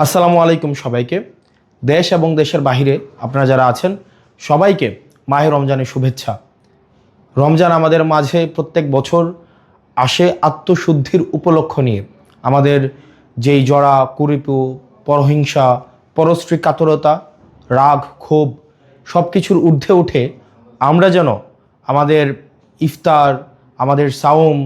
আসসালামু আলাইকুম সবাইকে। দেশ এবং দেশের বাহিরে আপনারা যারা আছেন সবাইকে মাহে রমজানের শুভেচ্ছা। রমজান আমাদের মাঝে প্রত্যেক বছর আসে আত্মশুদ্ধির উপলক্ষ নিয়ে। আমাদের যেই জড়া কুরিপু, পরহিংসা, পরশ্রী কাতরতা, রাগ, ক্ষোভ সব কিছুর ঊর্ধ্বে উঠে আমরা যেন আমাদের ইফতার, আমাদের সাওম,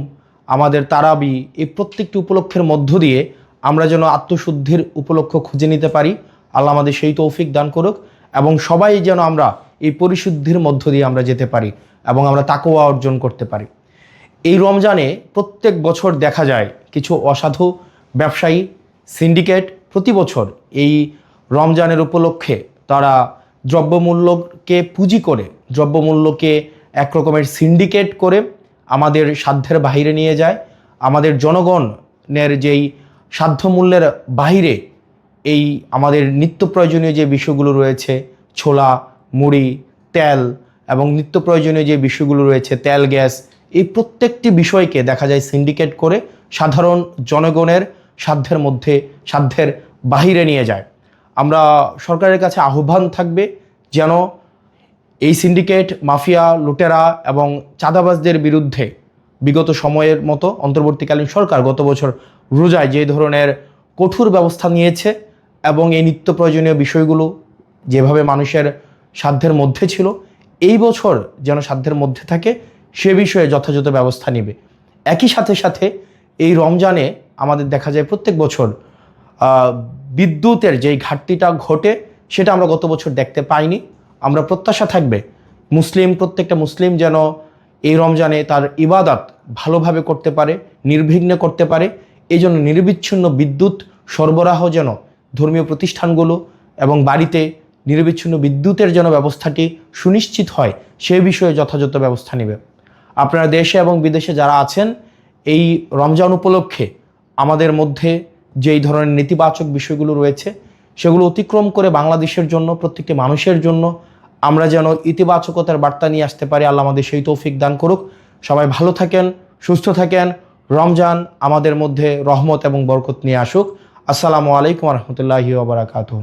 আমাদের তারাবি এই প্রত্যেকটি উপলক্ষের মধ্য দিয়ে আমরা যেন আত্মশুদ্ধির উপলক্ষ খুঁজে নিতে পারি। আল্লাহ আমাদের সেই তৌফিক দান করুক এবং সবাই যেন আমরা এই পরিশুদ্ধির মধ্য দিয়ে আমরা যেতে পারি এবং আমরা তাকওয়া অর্জন করতে পারি। এই রমজানে প্রত্যেক বছর দেখা যায় কিছু অসাধু ব্যবসায়ী সিন্ডিকেট প্রতি বছর এই রমজানের উপলক্ষে তারা দ্রব্যমূল্যকে পুঁজি করে, দ্রব্যমূল্যকে এক রকমের সিন্ডিকেট করে আমাদের সাধ্যের বাহিরে নিয়ে যায়। আমাদের জনগণের যেই সাধ্যমূল্যের বাহিরে এই আমাদের নিত্য প্রয়োজনীয় যে বিষয়গুলো রয়েছে, ছোলা, মুড়ি, তেল এবং নিত্য প্রয়োজনীয় যে বিষয়গুলো রয়েছে, তেল, গ্যাস, এই প্রত্যেকটি বিষয়কে দেখা যায় সিন্ডিকেট করে সাধারণ জনগণের সাধ্যের মধ্যে, সাধ্যের বাহিরে নিয়ে যায়। আমরা সরকারের কাছে আহ্বান থাকবে যেন এই সিন্ডিকেট, মাফিয়া, লুটেরা এবং চাঁদাবাজদের বিরুদ্ধে বিগত সময়ের মতো অন্তর্বর্তীকালীন সরকার গত বছর রোজায় যে ধরনের কঠোর ব্যবস্থা নিয়েছে এবং এই নিত্য প্রয়োজনীয় বিষয়গুলো যেভাবে মানুষের সাধ্যের মধ্যে ছিল, এই বছর যেন সাধ্যের মধ্যে থাকে সে বিষয়ে যথাযথ ব্যবস্থা নেবে। একই সাথে সাথে এই রমজানে আমাদের দেখা যায় প্রত্যেক বছর বিদ্যুতের যেই ঘাটতিটা ঘটে সেটা আমরা গত বছর দেখতে পাইনি। আমরা প্রত্যাশা থাকবে প্রত্যেকটা মুসলিম যেন এই রমজানে তার ইবাদত ভালোভাবে করতে পারে, নির্বিঘ্নে করতে পারে। এই জন্য নিরবিচ্ছিন্ন বিদ্যুৎ সরবরাহ যেন ধর্মীয় প্রতিষ্ঠানগুলো এবং বাড়িতে নিরবিচ্ছিন্ন বিদ্যুতের যেন ব্যবস্থাটি সুনিশ্চিত হয় সে বিষয়ে যথাযথ ব্যবস্থা নেবে। আপনারা দেশে এবং বিদেশে যারা আছেন এই রমজান উপলক্ষে আমাদের মধ্যে যেই ধরনের নেতিবাচক বিষয়গুলো রয়েছে সেগুলো অতিক্রম করে বাংলাদেশের জন্য, প্রত্যেকটি মানুষের জন্য আমরা যেন ইতিবাচকতার বার্তা নিয়ে আসতে পারি। আল্লাহ আমাদের সেই তৌফিক দান করুক। সবাই ভালো থাকেন, সুস্থ থাকেন। রমজান আমাদের মধ্যে রহমত এবং বরকত নিয়ে আসুক। আসসালামু আলাইকুম ওয়া রাহমাতুল্লাহি ওয়া বারাকাতুহু।